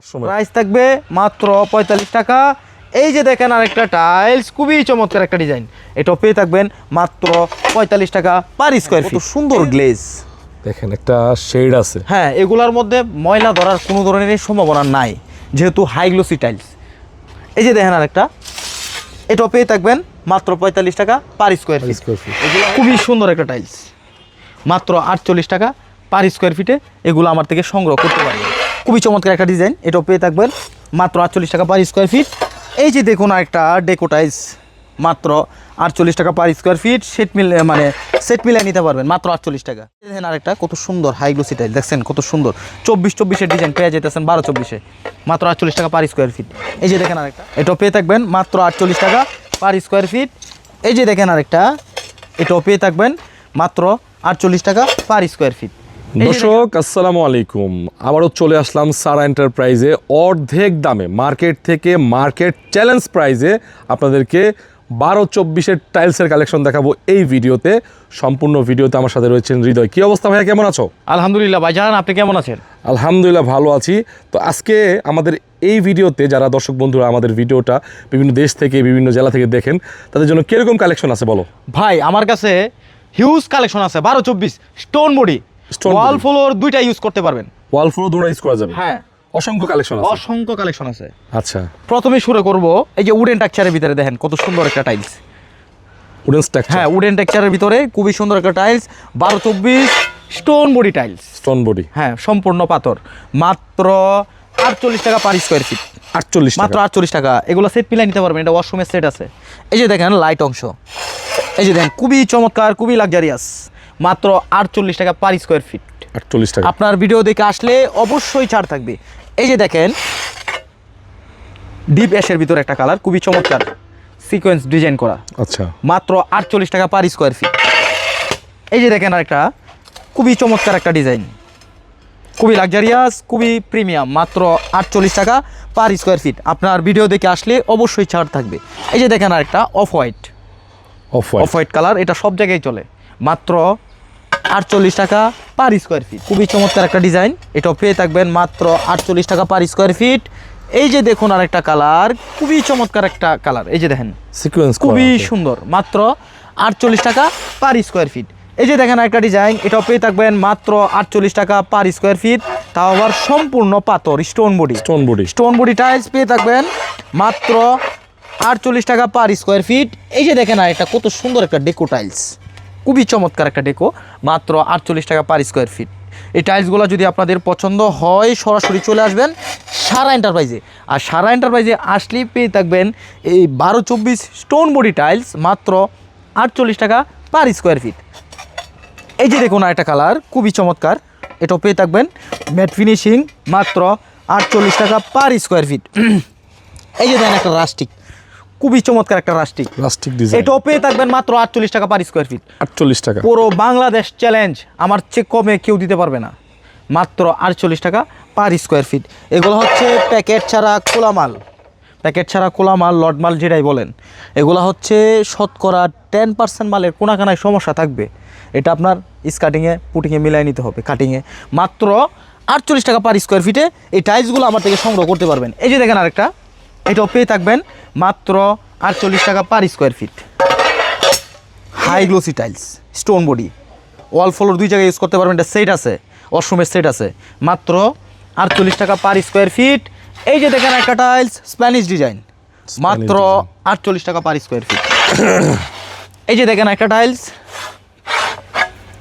Price থাকবে মাত্র ৪৫ টাকা। এই যে দেখেন আরেকটা টাইলস, খুবই চমৎকার একটা ডিজাইন, এটাও পেয়ে থাকবেন মাত্র ৪৫ টাকা পার স্কোয়ার ফিট। সুন্দর গ্লেজ দেখেন, একটা শেড আছে। হ্যাঁ, এগুলার মধ্যে ময়লা ধরার কোনো ধরনের সম্ভাবনা নাই, যেহেতু হাই গ্লোসি টাইলস। এই যে দেখেন আরেকটা, এটাও পেয়ে থাকবেন মাত্র ৪৫ টাকা পার স্কোয়ার ফিট। খুবই সুন্দর একটা টাইলস, মাত্র ৪৮ টাকা পার স্কোয়ার ফিটে এগুলো আমার থেকে সংগ্রহ করতে পারবেন। খুবই চমৎকার একটা ডিজাইন, এটাও পেয়ে থাকবেন মাত্র ৪৮ টাকা পার স্কোয়ার ফিট। এই যে দেখুন আরেকটা ডেকো টাইলস, মাত্র ৪৮ টাকা পার স্কোয়ার ফিট। সেট মিলে নিতে পারবেন মাত্র ৪৮ টাকা। দেখেন আরেকটা কত সুন্দর হাই গ্লোসি টাইল, দেখছেন কত সুন্দর, ২৪-২৪-এর ডিজাইন পেয়ে যেতেছেন ১২-২৪-এ, মাত্র ৪৮ টাকা পার স্কোয়ার ফিট। এই যে দেখেন আরেকটা, এটাও পেয়ে থাকবেন মাত্র ৪৮ টাকা পার স্কোয়ার ফিট। এই যে দেখেন আরেকটা, এটাও পেয়ে থাকবেন মাত্র ৪৮ টাকা পার স্কোয়ার ফিট। দর্শক আসসালামু আলাইকুম, আবারও চলে আসলাম সারা এন্টারপ্রাইজে অর্ধেক দামে, মার্কেট থেকে মার্কেট চ্যালেঞ্জ প্রাইজে আপনাদেরকে ১২-২৪-এর টাইলসের কালেকশন দেখাবো এই ভিডিওতে। সম্পূর্ণ ভিডিওতে আমার সাথে রয়েছেন হৃদয়। কি অবস্থা ভাইয়া, কেমন আছো? আলহামদুলিল্লাহ ভাইজান, আপনি কেমন আছেন? আলহামদুলিল্লাহ ভালো আছি। তো আজকে আমাদের এই ভিডিওতে যারা দর্শক বন্ধুরা আমাদের ভিডিওটা বিভিন্ন দেশ থেকে বিভিন্ন জেলা থেকে দেখেন, তাদের জন্য কিরকম কালেকশন আছে বলো ভাই? আমার কাছে হিউজ কালেকশন আছে, ১২-২৪ স্টোন বডি, ওয়াল ফ্লোর দুইটা ইউজ করতে পারবেন, ওয়াল ফ্লোর দুটো ইউজ করা যাবে। হ্যাঁ, অসংখ্য কালেকশন আছে, অসংখ্য কালেকশন আছে। আচ্ছা, প্রথমে শুরু করব এই যে উডেন টেক্সচারের ভিতরে, দেখেন কত সুন্দর একটা টাইলস। উডেন স্ট্রাকচার, হ্যাঁ, উডেন টেক্সচারের ভিতরে খুবই সুন্দর একটা tiles, ১২-২৪ stone body tiles, stone body, হ্যাঁ সম্পূর্ণ পাথর, মাত্র ৪৮ টাকা পার স্কোয়ার ফিট। ৪৮ মাত্র ৪৮ টাকা। এগুলো সেট মিলাই নিতে পারবেন, এটা ওয়াশরুমের সেট আছে। এই যে দেখেন লাইট অংশ, এই যে দেখেন খুবই চমৎকার, খুবই লাক্সারিয়াস, মাত্র ৪৮ টাকা পার স্কোয়ার ফিট। ৪৮ টাকা। আপনার ভিডিও দেখে আসলে অবশ্যই ছাড় থাকবে। এই যে দেখেন ডিপ অ্যাশের ভিতরে একটা কালার, খুবই চমৎকার সিকোয়েন্স ডিজাইন করা, আচ্ছা, মাত্র ৪৮ টাকা পার স্কোয়ার ফিট। এই যে দেখেন আরেকটা খুবই চমৎকার একটা ডিজাইন, খুবই লাক্সারিয়াস, খুবই প্রিমিয়াম, মাত্র ৪৮ টাকা পার স্কোয়ার ফিট। আপনার ভিডিও দেখে আসলে অবশ্যই ছাড় থাকবে। এই যে দেখেন আরেকটা অফ হোয়াইট কালার, এটা সব জায়গায় চলে, মাত্র ৪৮ টাকা পার স্কোয়ার ফিট। খুবই চমৎকার একটা ডিজাইন, এটাও পেয়ে থাকবেন মাত্র ৪৮ টাকা পার স্কোয়ার ফিট। এই যে দেখুন আরেকটা কালার, খুবই চমৎকার একটা কালার, এই যে দেখেন সিকোয়েন্স খুবই সুন্দর, মাত্র ৪৮ টাকা পার স্কোয়ার ফিট। এই যে দেখেন আরেকটা ডিজাইন, এটাও পেয়ে থাকবেন মাত্র ৪৮ টাকা পার স্কোয়ার ফিট, তাও আবার সম্পূর্ণ পাথর, স্টোন বডি টাইলস পেয়ে থাকবেন মাত্র ৪৮ টাকা পার স্কোয়ার ফিট। এই যে দেখেন আরেকটা কত সুন্দর একটা ডেকো টাইলস, খুবই চমৎকার একটা ডেকো, মাত্র ৪৮ টাকা পার স্কোয়ার ফিট। এই টাইলসগুলো যদি আপনাদের পছন্দ হয় সরাসরি চলে আসবেন সারা এন্টারপ্রাইজে, আর সারা এন্টারপ্রাইজে আসলেই পেয়ে থাকবেন এই ১২-২৪ স্টোন বডি টাইলস, মাত্র ৪৮ টাকা পার স্কোয়ার ফিট। এই যে দেখুন আরেকটা কালার, খুবই চমৎকার, এটাও পেয়ে থাকবেন ম্যাট ফিনিশিং, মাত্র ৪৮ টাকা পার স্কোয়ার ফিট। এই যে দেখেন একটা রাস্টিক, খুবই চমৎকার একটা রাস্টিক ডিজাইন, এটাও পেয়ে থাকবেন মাত্র ৪৮ টাকা পার স্কোয়ার ফিট। ৪৮ টাকা। পুরো বাংলাদেশ চ্যালেঞ্জ, আমার চেয়ে কমে কেউ দিতে পারবে না, মাত্র ৪৮ টাকা পার স্কোয়ার ফিট। এগুলো হচ্ছে প্যাকেট ছাড়া খোলা মাল, লট মাল যেটাই বলেন, এগুলো হচ্ছে শতকরা 10% মালের কোনাকানায় সমস্যা থাকবে, এটা আপনার স্কার্টিংয়ে পুটিংয়ে মিলাই নিতে হবে, কাটিংয়ে। মাত্র ৪৮ টাকা পার স্কোয়ার ফিটে এই টাইলসগুলো আমার থেকে সংগ্রহ করতে পারবেন। এই যে দেখেন আরেকটা, এটাও পেয়ে থাকবেন মাত্র ৪৮ টাকা per square feet. High glossy tiles, stone body, wall floor দুই জায়গায় ইউজ করতে পারবেন, এটা সেট আছে, ওয়াশরুমের সেট আছে, মাত্র ৪৮ টাকা পার স্কোয়ার ফিট। এই যে দেখেন একটা টাইলস স্প্যানিশ ডিজাইন, মাত্র ৪৮ টাকা পার স্কোয়ার ফিট। এই যে দেখেন একটা টাইলস,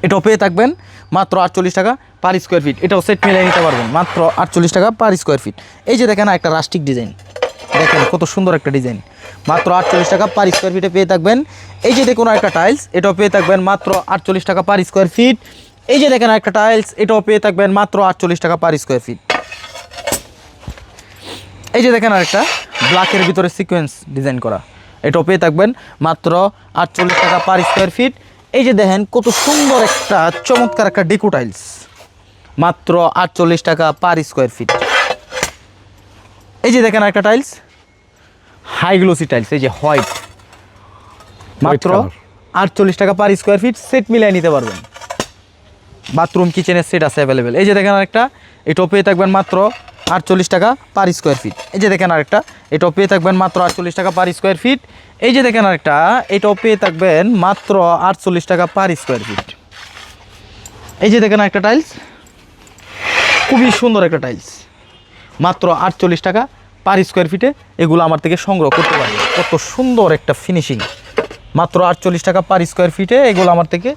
এটাও পেয়ে থাকবেন মাত্র ৪৮ টাকা পার স্কোয়ার ফিট, এটাও সেট মিলিয়ে নিতে পারবেন, মাত্র ৪৮ টাকা পার স্কোয়ার ফিট। এই যে দেখেন একটা রাস্টিক ডিজাইন, দেখেন কত সুন্দর একটা ডিজাইন, মাত্র ৪৮ টাকা পার স্কোয়ার ফিটে পেয়ে থাকবেন। এই যে দেখুন একটা টাইলস, এটাও পেয়ে থাকবেন মাত্র ৪৮ টাকা পার স্কোয়ার ফিট। এই যে দেখেন একটা টাইলস, এটাও পেয়ে থাকবেন মাত্র ৪৮ টাকা পার স্কোয়ার ফিট। এই যে দেখেন আরেকটা ব্ল্যাকের ভিতরে সিকোয়েন্স ডিজাইন করা, এটাও পেয়ে থাকবেন মাত্র ৪৮ টাকা পার স্কোয়ার ফিট। এই যে দেখেন কত সুন্দর একটা চমৎকার একটা ডেকো টাইলস, মাত্র ৪৮ টাকা পার স্কোয়ার ফিট। এই যে দেখেন একটা টাইলস হাই গ্লোসি টাইলস, এই যে হোয়াইট, মাত্র ৪৮ টাকা পার স্কোয়ার ফিট, সেট মিলিয়ে নিতে পারবেন, বাথরুম কিচেনের সেট আছে অ্যাভেলেবেল। এই যে দেখেন আরেকটা, এটাও পেয়ে থাকবেন মাত্র 48 টাকা পার স্কোয়ার ফিট। এই যে দেখেন আরেকটা, এটাও পেয়ে থাকবেন মাত্র 48 টাকা পার স্কোয়ার ফিট। এই যে দেখেন আরেকটা, এটাও পেয়ে থাকবেন মাত্র 48 টাকা পার স্কোয়ার ফিট। এই যে দেখেন একটা টাইলস, খুবই সুন্দর একটা টাইলস, মাত্র 48 টাকা পার স্কোয়ার ফিটে এগুলো আমার থেকে সংগ্রহ করতে পারবেন। কত সুন্দর একটা ফিনিশিং, মাত্র 48 টাকা পার স্কোয়ার ফিটে এগুলো আমার থেকে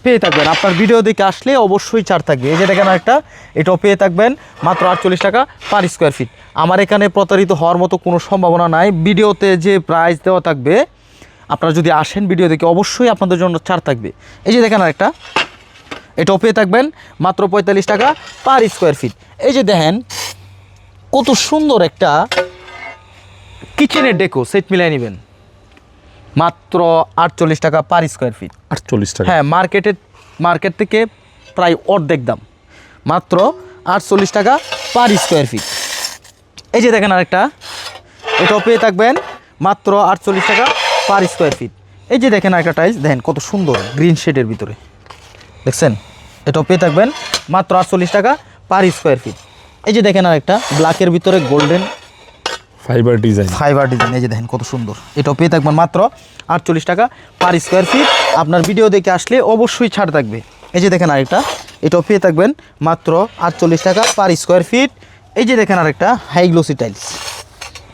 পেয়ে থাকবেন। আপনার ভিডিও দেখে আসলে অবশ্যই ছাড় থাকবে। এই যে দেখেন একটা, এটাও পেয়ে থাকবেন মাত্র 48 টাকা পার স্কোয়ার ফিট। আমার এখানে প্রতারিত হওয়ার মতো কোনো সম্ভাবনা নাই। ভিডিওতে যে প্রাইস দেওয়া থাকবে, আপনারা যদি আসেন ভিডিও দেখে অবশ্যই আপনাদের জন্য ছাড় থাকবে। এই যে দেখেন একটা, এটাও পেয়ে থাকবেন মাত্র 45 টাকা পার স্কোয়ার ফিট। এই যে দেখেন কত সুন্দর একটা কিচেনের ডেকো সেট মিলিয়ে নেবেন, মাত্র 48 টাকা পার স্কোয়ার ফিট। 48 টাকা। হ্যাঁ, মার্কেট থেকে প্রায় অর্ধেক দাম, মাত্র 48 টাকা পার স্কোয়ার ফিট। এই যে দেখেন আরেকটা, এটাও পেয়ে থাকবেন মাত্র 48 টাকা পার স্কোয়ার ফিট। এই যে দেখেন আরেকটা টাইলস, দেখেন কত সুন্দর গ্রিন শেডের ভিতরে, দেখছেন, এটাও পেয়ে থাকবেন মাত্র 48 টাকা পার স্কোয়ার ফিট। এই যে দেখেন আরেকটা ব্ল্যাকের ভিতরে গোল্ডেন ফাইবার ডিজাইন। এই যে দেখেন কত সুন্দর, এটাও পেয়ে থাকবেন মাত্র 48 টাকা পার স্কোয়ার ফিট। আপনার ভিডিও দেখে আসলে অবশ্যই ছাড় থাকবে। এই যে দেখেন আরেকটা, এটাও পেয়ে থাকবেন মাত্র 48 টাকা পার স্কোয়ার ফিট। এই যে দেখেন আরেকটা হাই গ্লোসি টাইলস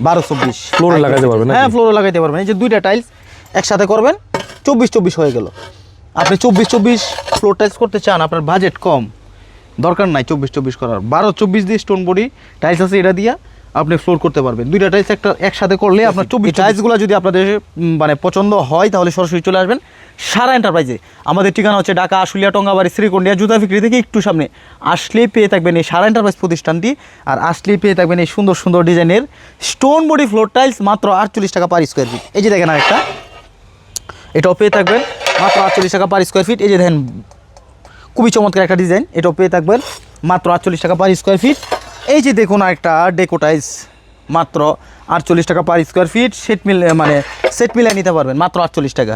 12-24 ফ্লোরে লাগাতে পারবেন নাকি? হ্যাঁ, ফ্লোরে লাগাইতে পারবেন। এই যে দুইটা টাইলস একসাথে করবেন, 24-24 হয়ে গেল। আপনি 24-24 ফ্লোর টাইলস করতে চান, আপনার বাজেট কম, দরকার নাই 24-24 করার, 12-24 দিয়ে স্টোন বডি টাইলস আছে, এটা দিয়া আপনি ফ্লোর করতে পারবেন। দুইটা টাইলস একসাথে করলে আপনার 24 টাইলসগুলো যদি আপনাদের মানে পছন্দ হয় তাহলে সরাসরি চলে আসবেন সারা এন্টারপ্রাইজে। আমাদের ঠিকানা হচ্ছে ঢাকা আশুলিয়া, টঙ্গাবাড়ি, শ্রীকন্ডিয়া জুতা বিক্রি থেকে একটু সামনে আসলেই পেয়ে থাকবেন এই সারা এন্টারপ্রাইজ প্রতিষ্ঠানটি। আর আসলেই পেয়ে থাকবেন এই সুন্দর সুন্দর ডিজাইনের স্টোন বডি ফ্লোর টাইলস মাত্র 48 টাকা পার স্কোয়ার ফিট। এই যে দেখেন আরেকটা, এটাও পেয়ে থাকবেন মাত্র 48 টাকা পার স্কোয়ার ফিট। এই যে দেখেন খুবই চমৎকার একটা ডিজাইন, এটাও পেয়ে থাকবেন মাত্র 48 টাকা পার স্কোয়ার ফিট। এই যে দেখুন একটা ডেকো টাইলস, মাত্র 48 টাকা পার স্কোয়ার ফিট। সেট মিলিয়ে নিতে পারবেন মাত্র 48 টাকা।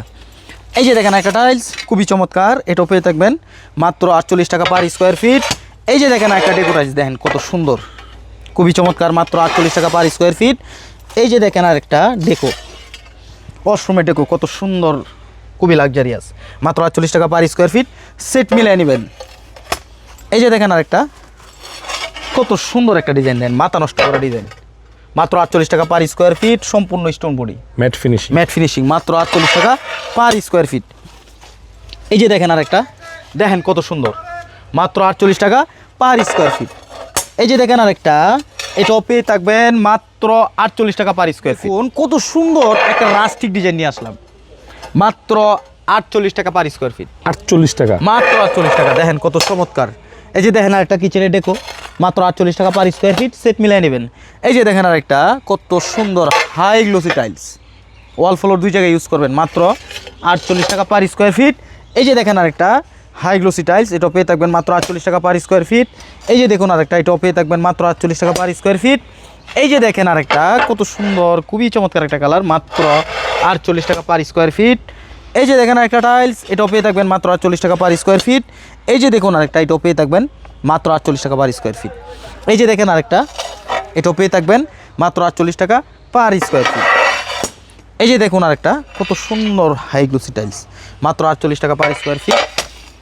এই যে দেখেন একটা টাইলস খুবই চমৎকার, এটাও পেয়ে থাকবেন মাত্র 48 টাকা পার স্কোয়ার ফিট। এই যে দেখেন একটা ডেকো টাইলস, দেখেন কত সুন্দর, খুবই চমৎকার, মাত্র 48 টাকা পার স্কোয়ার ফিট। এই যে দেখেন আরেকটা ডেকো, ওয়াশরুমের ডেকো, কত সুন্দর, খুবই লাক্সারিয়াস, মাত্র 48 টাকা পার স্কোয়ার ফিট। সেট মিলিয়ে নেবেন। এই যে দেখেন আরেকটা কত সুন্দর একটা ডিজাইন, দেন মাথা নষ্ট করা ডিজাইন, মাত্র 48 টাকা পার স্কোয়ার ফিট, সম্পূর্ণ স্টোন বডি ম্যাট ফিনিশিং, মাত্র 48 টাকা পার স্কোয়ার ফিট। এই যে দেখেন আরেকটা, দেখেন কত সুন্দর, মাত্র 48 টাকা পার স্কোয়ার ফিট। এই যে দেখেন আরেকটা, এটাও পেয়ে থাকবেন মাত্র 48 টাকা পার স্কোয়ার ফিট। কত সুন্দর একটা রাস্টিক ডিজাইন নিয়ে আসলাম, মাত্র 48 টাকা পার স্কোয়ার ফিট। 48 টাকা, মাত্র 48 টাকা, দেখেন কত চমৎকার। এই যে দেখেন আরেকটা কিচেনের ডেকো, মাত্র 48 টাকা পার স্কোয়ার ফিট। সেট মিলিয়ে নেবেন। এই যে দেখেন আরেকটা কত সুন্দর high glossy tiles, wall floor দুই জায়গায় ইউজ করবেন, মাত্র 48 টাকা পার স্কোয়ার ফিট। এই যে দেখেন আরেকটা হাই গ্লোসি টাইলস, এটাও পেয়ে থাকবেন মাত্র 48 টাকা পার স্কোয়ার ফিট। এই যে দেখুন আরেকটা, এটাও পেয়ে থাকবেন মাত্র 48 টাকা পার স্কোয়ার ফিট। এই যে দেখেন আরেকটা কত সুন্দর, খুবই চমৎকার একটা কালার, মাত্র 48 টাকা পার স্কোয়ার ফিট। এই যে দেখেন আরেকটা টাইলস, এটাও পেয়ে থাকবেন মাত্র 48 টাকা পার স্কোয়ার ফিট। এই যে দেখুন আরেকটা, এটাও পেয়ে থাকবেন মাত্র 48 টাকা পার স্কোয়ার ফিট। এই যে দেখেন আরেকটা, এটাও পেয়ে থাকবেন মাত্র 48 টাকা পার স্কোয়ার ফিট। এই যে দেখুন আরেকটা কত সুন্দর হাই গ্লোসি টাইলস, মাত্র 48 টাকা পার স্কোয়ার ফিট।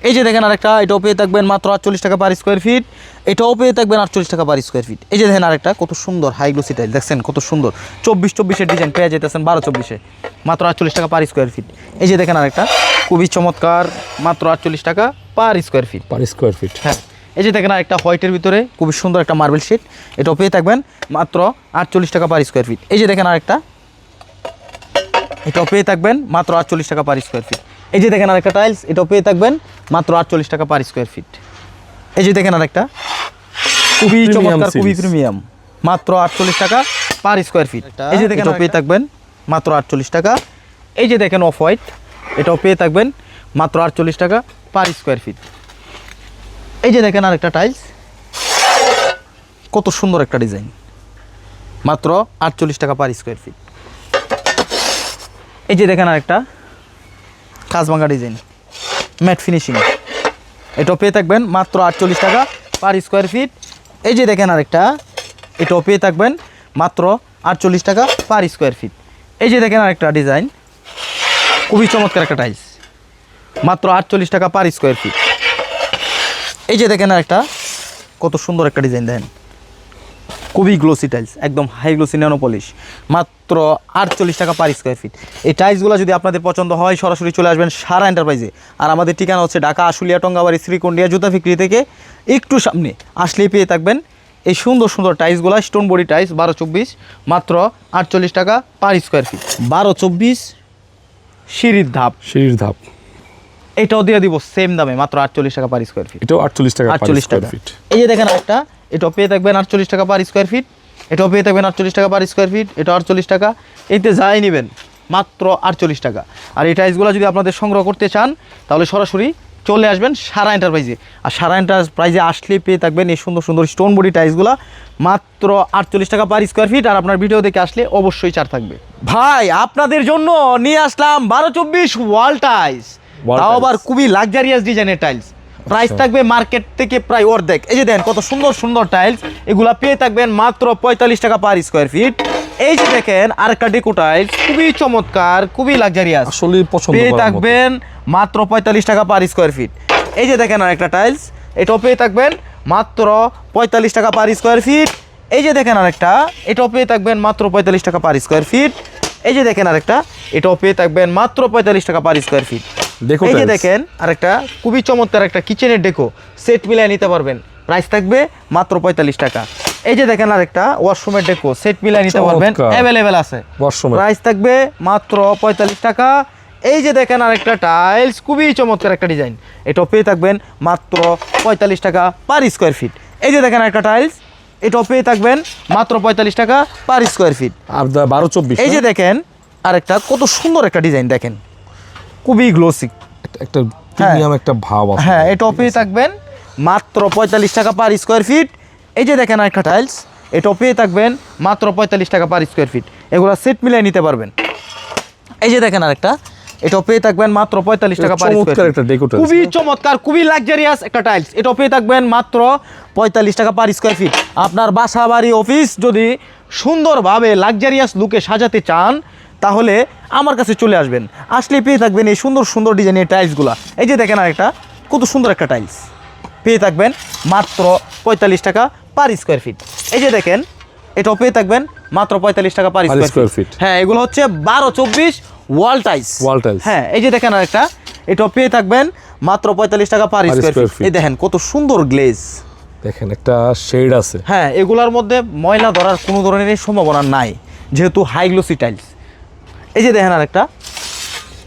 এই যে দেখেন আরেকটা, এটাও পেয়ে থাকবেন মাত্র 48 টাকা পার স্কোয়ার ফিট। এটাও পেয়ে থাকবেন 48 টাকা পার স্কোয়ার ফিট। এই যে দেখেন আরেকটা কত সুন্দর হাই গ্লোসি টাইলস, দেখছেন কত সুন্দর, 24-24 ডিজাইন পেয়ে যেতেছেন 12-24, মাত্র 48 টাকা পার স্কোয়ার ফিট। এই যে দেখেন আরেকটা খুবই চমৎকার, মাত্র 48 টাকা পার স্কোয়ার ফিট। হ্যাঁ, এই যে দেখেন আরেকটা হোয়াইটের ভিতরে খুবই সুন্দর একটা মার্বেল শেড, এটাও পেয়ে থাকবেন মাত্র 48 টাকা পার স্কোয়ার ফিট। এই যে দেখেন আরেকটা, এটাও পেয়ে থাকবেন মাত্র 48 টাকা পার স্কোয়ার ফিট। এই যে দেখেন আরেকটা টাইলস, এটাও পেয়ে থাকবেন মাত্র 48 টাকা পার স্কোয়ার ফিট। এই যে দেখেন আরেকটা খুবই চমৎকার, খুবই প্রিমিয়াম, মাত্র 48 টাকা পার স্কোয়ার ফিট। এই যে দেখেন এটাও পেয়ে থাকবেন মাত্র 48 টাকা। এই যে দেখেন অফ হোয়াইট, এটাও পেয়ে থাকবেন মাত্র 48 টাকা পার স্কোয়ার ফিট। এই যে দেখেন আরেকটা টাইলস, কত সুন্দর একটা ডিজাইন, মাত্র 48 টাকা পার স্কোয়ার ফিট। এই যে দেখেন আরেকটা কাজভাঙ্গা ডিজাইন ম্যাট ফিনিশিং, এটাও পেয়ে থাকবেন মাত্র 48 টাকা পার স্কোয়ার ফিট। এই যে দেখেন আরেকটা এটাও পেয়ে থাকবেন মাত্র 48 টাকা পার স্কোয়ার ফিট। এই যে দেখেন আরেকটা ডিজাইন, খুবই চমৎকার একটা টাইলস, মাত্র 48 টাকা পার স্কোয়ার ফিট। এই যে দেখেন আরেকটা কত সুন্দর একটা ডিজাইন, দেখেন খুবই গ্লোসি টাইলস, একদম হাই গ্লোসি ন্যানো পলিশ, মাত্র 48 টাকা পার স্কোয়ার ফিট। এই টাইলসগুলো যদি আপনাদের পছন্দ হয় সরাসরি চলে আসবেন সারা এন্টারপ্রাইজে। আর আমাদের ঠিকানা হচ্ছে ঢাকা আশুলিয়া টঙ্গাবাড়ি শ্রীকুন্ডিয়া জুতা ফিক্রি থেকে একটু সামনে আসলেই পেয়ে থাকবেন এই সুন্দর সুন্দর টাইলসগুলো, স্টোন বডি টাইলস 12-24, মাত্র 48 টাকা পার স্কোয়ার ফিট। 12-24 সিঁড়ির ধাপ, এটাও দিয়ে দিব সেম দামে, মাত্র 48 টাকা পার স্কোয়ার ফিট। এটাও 48 টাকা পার 48 স্কয়ার টাকা। ফিট। এই যে দেখেন একটা, এটাও পেয়ে থাকবেন 48 টাকা পার স্কোয়ার ফিট, এটাও পেয়ে থাকবেন 48 টাকা পার স্কোয়ার ফিট, এটা 48 টাকা। এইতে যাই নেবেন মাত্র 48 টাকা। আর এই টাইলসগুলো যদি আপনাদের সংগ্রহ করতে চান তাহলে সরাসরি চলে আসবেন সারা এন্টারপ্রাইজে। আর সারা এন্টারপ্রাইজে আসলে পেয়ে থাকবেন এই সুন্দর সুন্দর স্টোন বডি টাইলসগুলো মাত্র 48 টাকা পার স্কোয়ার ফিট। আর আপনার ভিডিও দেখে আসলে অবশ্যই ছাড় থাকবে। ভাই আপনাদের জন্য নিয়ে আসলাম 12-24 ওয়াল টাইলস, তাও আবার খুবই লাক্সারিয়াস ডিজাইনের টাইলস। প্রাইস থাকবে মার্কেট থেকে প্রায় অর্ধেক। এই যে দেন কত সুন্দর সুন্দর টাইলস, এগুলা পেয়ে থাকবেন মাত্র 45 টাকা পার স্কোয়ার ফিট। এই যে দেখেন আরেকটা ডেকো টাইলস, খুবই চমৎকার, খুবই লাক্সারিয়াস, আসলে পছন্দ পেয়ে করার মতো। থাকবেন মাত্র 45 টাকা পার স্কোয়ার ফিট। এই যে দেখেন আরেকটা টাইলস, এটাও পেয়ে থাকবেন মাত্র 45 টাকা পার স্কোয়ার ফিট। এই যে দেখেন আরেকটা, এটাও পেয়ে থাকবেন মাত্র 45 টাকা পার স্কোয়ার ফিট। এই যে দেখেন আরেকটা, এটাও পেয়ে থাকবেন মাত্র 45 টাকা পার স্কোয়ার ফিট। এই যে দেখেন আরেকটা খুবই চমৎকার একটা কিচেনের ডেকো সেট মিলিয়ে নিতে পারবেন, প্রাইস থাকবে মাত্র 45 টাকা। এই যে দেখেন আরেকটা ওয়াশরুমের ডেকো সেট মিলিয়ে নিতে পারবেন, অ্যাভেলেবেল আছে, প্রাইস থাকবে মাত্র 45 টাকা। এই যে দেখেন আরেকটা টাইলস, খুবই চমৎকার একটা ডিজাইন, এটাও পেয়ে থাকবেন মাত্র 45 টাকা পার স্কোয়ার ফিট। এই যে দেখেন একটা টাইলস, এটাও পেয়ে থাকবেন মাত্র 45 টাকা পার স্কোয়ার ফিট। আর 12-24 এই যে দেখেন আরেকটা কত সুন্দর একটা ডিজাইন, দেখেন খুবই গ্লোসি, একটা প্রিমিয়াম একটা ভাব আছে। হ্যাঁ, এটাও পেয়ে থাকবেন মাত্র 45 টাকা পার স্কোয়ার ফিট। এই যে দেখেন আরেকটা টাইলস, এটাও পেয়ে থাকবেন মাত্র 45 টাকা পার স্কোয়ার ফিট। এগুলো সেট মিলিয়ে নিতে পারবেন। এই যে দেখেন আরেকটা, এটাও পেয়ে থাকবেন মাত্র 45 টাকা পার স্কোয়ার ফিট। একটা ডেকো টাইলস, খুবই চমৎকার, খুবই লাক্সারিয়াস একটা টাইলস, এটাও পেয়ে থাকবেন মাত্র 45 টাকা পার স্কোয়ার ফিট। আপনার বাসা বাড়ি অফিস যদি সুন্দরভাবে লাক্সারিয়াস লুকে সাজাতে চান তাহলে আমার কাছে চলে আসবেন, আসলে পেয়ে থাকবেন এই সুন্দর সুন্দর ডিজাইনের টাইলসগুলো। এই যে দেখেন আরেকটা কত সুন্দর একটা টাইলস, পেয়ে থাকবেন মাত্র 45 টাকা পার স্কোয়ার ফিট। এই যে দেখেন এটাও পেয়ে থাকবেন মাত্র 45 টাকা পার স্কোয়ার ফিট। হ্যাঁ, এগুলো হচ্ছে 12-24 ওয়াল টাইলস। হ্যাঁ, এই যে দেখেন আরেকটা, এটাও পেয়ে থাকবেন মাত্র 45 টাকা পার স্কোয়ার ফিট। এই দেখেন কত সুন্দর গ্লেজ, দেখেন একটা শেড আছে। হ্যাঁ, এগুলোর মধ্যে ময়লা ধরার কোনো ধরনের সম্ভাবনা নাই যেহেতু হাই গ্লোসি টাইলস। এই যে দেখেন আরেকটা,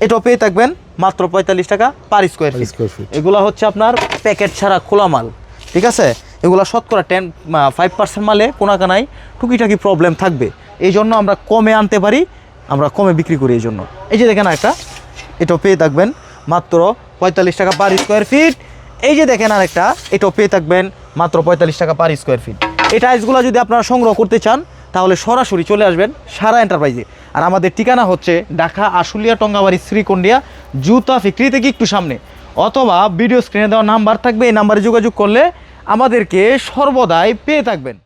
এটাও পেয়ে থাকবেন মাত্র 45 টাকা পার স্কোয়ার ফিট। এগুলো হচ্ছে আপনার প্যাকেট ছাড়া খোলা মাল, ঠিক আছে? এগুলো শতকরা 5% মালে কোনাকানায় টুকিটাকি প্রবলেম থাকবে, এই জন্য আমরা কমে আনতে পারি, আমরা কমে বিক্রি করি এই জন্য। এই যে দেখেন একটা, এটাও পেয়ে থাকবেন মাত্র 45 টাকা পার স্কোয়ার ফিট। এই যে দেখেন আরেকটা, এটাও পেয়ে থাকবেন মাত্র 45 টাকা পার স্কোয়ার ফিট। এই টাইলসগুলো যদি আপনারা সংগ্রহ করতে চান তাহলে সরাসরি চলে আসবেন সারা এন্টারপ্রাইজে। আর আমাদের ঠিকানা হচ্ছে ঢাকা আশুলিয়া টঙ্গাবাড়ি শ্রীকুন্ডিয়া জুতা ফিক্রি থেকে একটু সামনে, অথবা ভিডিও স্ক্রিনে দেওয়া নাম্বার থাকবে, এই নাম্বারে যোগাযোগ করলে আমাদেরকে সর্বদাই পেয়ে থাকবেন।